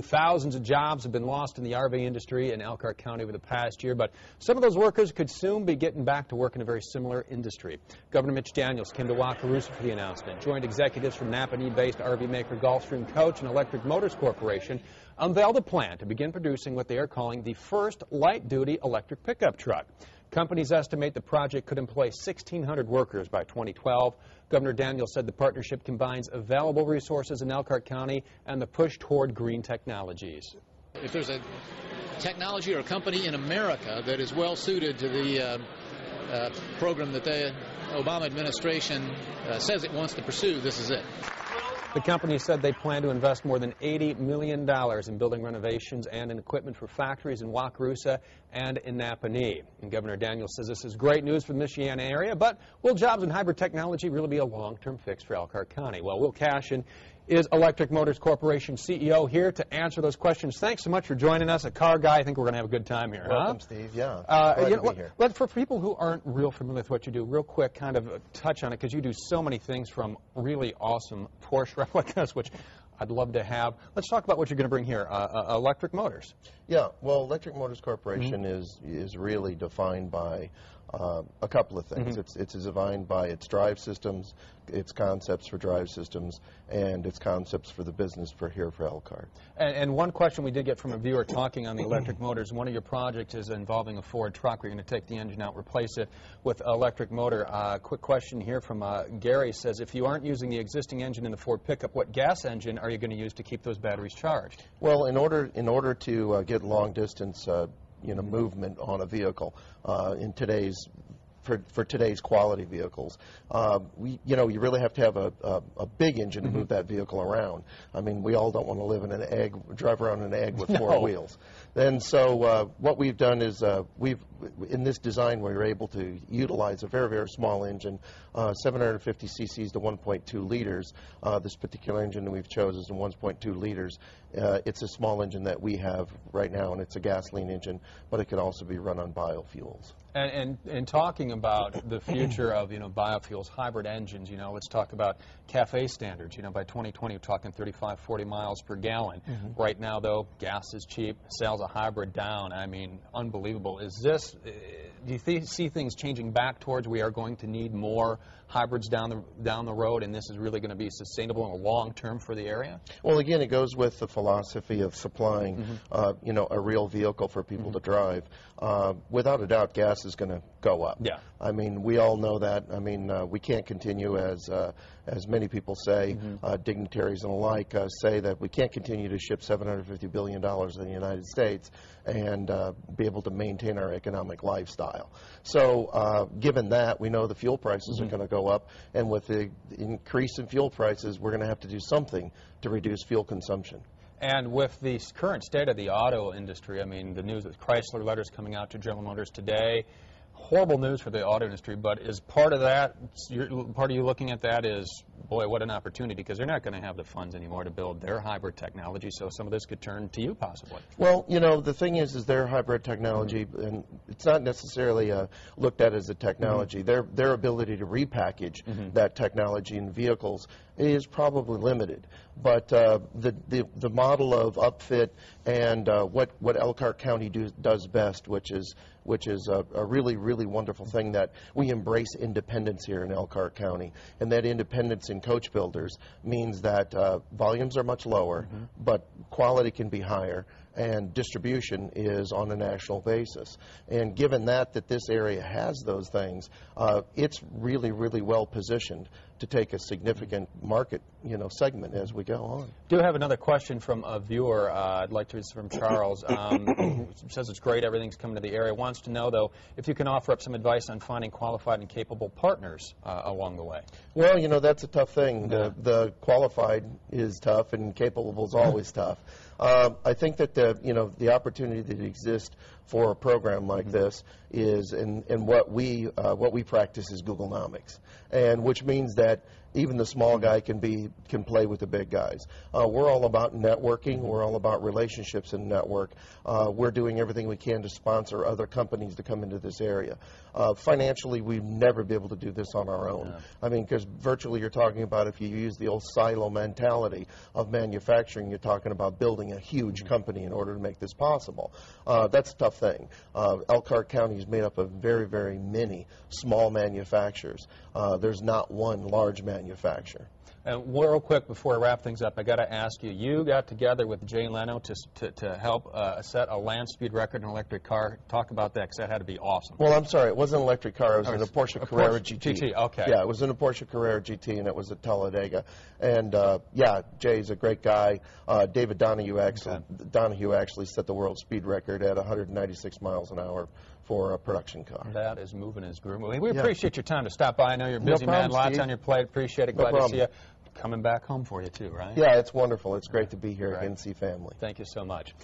Thousands of jobs have been lost in the RV industry in Elkhart County over the past year, but some of those workers could soon be getting back to work in a very similar industry. Governor Mitch Daniels came to Wakarusa for the announcement, joined executives from Napanee-based RV maker Gulfstream Coach and Electric Motors Corporation, unveiled a plan to begin producing what they are calling the first light-duty electric pickup truck. Companies estimate the project could employ 1,600 workers by 2012. Governor Daniels said the partnership combines available resources in Elkhart County and the push toward green technologies. If there's a technology or a company in America that is well suited to the program that the Obama administration says it wants to pursue, this is it. The company said they plan to invest more than $80 million in building renovations and in equipment for factories in Wakarusa and in Napanee. And Governor Daniels says this is great news for the Michiana area, but will jobs in hybrid technology really be a long-term fix for Elkhart County? Well, Wil Cashen is Electric Motors Corporation CEO here to answer those questions. Thanks so much for joining us. A car guy, I think we're going to have a good time here. Welcome, Steve. Yeah. Glad to be here. For people who aren't real familiar with what you do, real quick, kind of touch on it, because you do so many things from really awesome Porsche replicas, which I'd love to have. Let's talk about what you're going to bring here, electric motors. Yeah, well, Electric Motors Corporation is really defined by a couple of things. It's defined by its drive systems, its concepts for drive systems, and its concepts for the business for Elkhart. And one question we did get from a viewer talking on the electric motors, one of your projects is involving a Ford truck where you're going to take the engine out, replace it with electric motor. Quick question here from Gary says, if you aren't using the existing engine in the Ford pickup, what gas engine are you going to use to keep those batteries charged? Well, in order to get long distance movement on a vehicle for today's quality vehicles, you really have to have a big engine to move that vehicle around. I mean, we all don't want to live in an egg, drive around in an egg with four wheels. And so what we've done is in this design we were able to utilize a very, very small engine, 750 cc's to 1.2 liters. This particular engine that we've chosen is 1.2 liters. It's a small engine that we have right now, and it's a gasoline engine, but it can also be run on biofuels. And talking about the future of biofuels, hybrid engines, let's talk about CAFE standards. By 2020 we're talking 35, 40 miles per gallon. Right now, though, gas is cheap. Sales of hybrid down. I mean, unbelievable. Is this? Do you see things changing back towards we are going to need more hybrids down the road, and this is really going to be sustainable in the long term for the area? Well, again, it goes with the philosophy of supplying a real vehicle for people to drive. Without a doubt, gas is going to go up. Yeah. I mean, we all know that. I mean, we can't continue, as many people say, dignitaries and the like, say that we can't continue to ship $750 billion in the United States and be able to maintain our economic lifestyle. So given that, we know the fuel prices are going to go up, and with the increase in fuel prices, we're going to have to do something to reduce fuel consumption. And with the current state of the auto industry, I mean, the news with Chrysler letters coming out to General Motors today, horrible news for the auto industry, but is part of that, part of you looking at that is, boy, what an opportunity, because they're not going to have the funds anymore to build their hybrid technology, so some of this could turn to you possibly. Well, the thing is their hybrid technology, and it's not necessarily looked at as a technology. Their ability to repackage that technology in vehicles is probably limited. But the model of upfit and what Elkhart County does best, which is a really, really wonderful thing, that we embrace independence here in Elkhart County. And that independence in coach builders means that volumes are much lower, but quality can be higher, and distribution is on a national basis. And given that this area has those things, it's really, really well positioned to take a significant market segment as we go on. Do have another question from a viewer. I'd like to, from Charles. Who says it's great, everything's coming to the area. Wants to know, though, if you can offer up some advice on finding qualified and capable partners along the way. Well, that's a tough thing. The qualified is tough, and capable is always tough. I think that the opportunity that exists for a program like this is, and what we practice is Googlenomics, and which means that even the small guy can play with the big guys. We're all about networking. We're all about relationships and network. We're doing everything we can to sponsor other companies to come into this area. Financially, we'd never be able to do this on our own. I mean, because virtually you're talking about, if you use the old silo mentality of manufacturing, you're talking about building a huge company in order to make this possible. That's a tough thing. Elkhart County is made up of very, very many small manufacturers. There's not one large manufacturer. And real quick before I wrap things up, I got to ask you, you got together with Jay Leno to help set a land speed record in an electric car. Talk about that, because that had to be awesome. Well, I'm sorry, it wasn't an electric car. It was in a Porsche Carrera GT. GT, okay. Yeah, it was in a Porsche Carrera GT, and it was at Talladega. And, yeah, Jay's a great guy. David Donahue actually set the world speed record at 196 miles an hour for a production car. That is moving as grooving. We appreciate your time to stop by. I know you're a busy man, lots on your plate. Appreciate it. Glad to see you. Coming back home for you, too, right? Yeah, it's wonderful. It's great to be here again and see family. Thank you so much.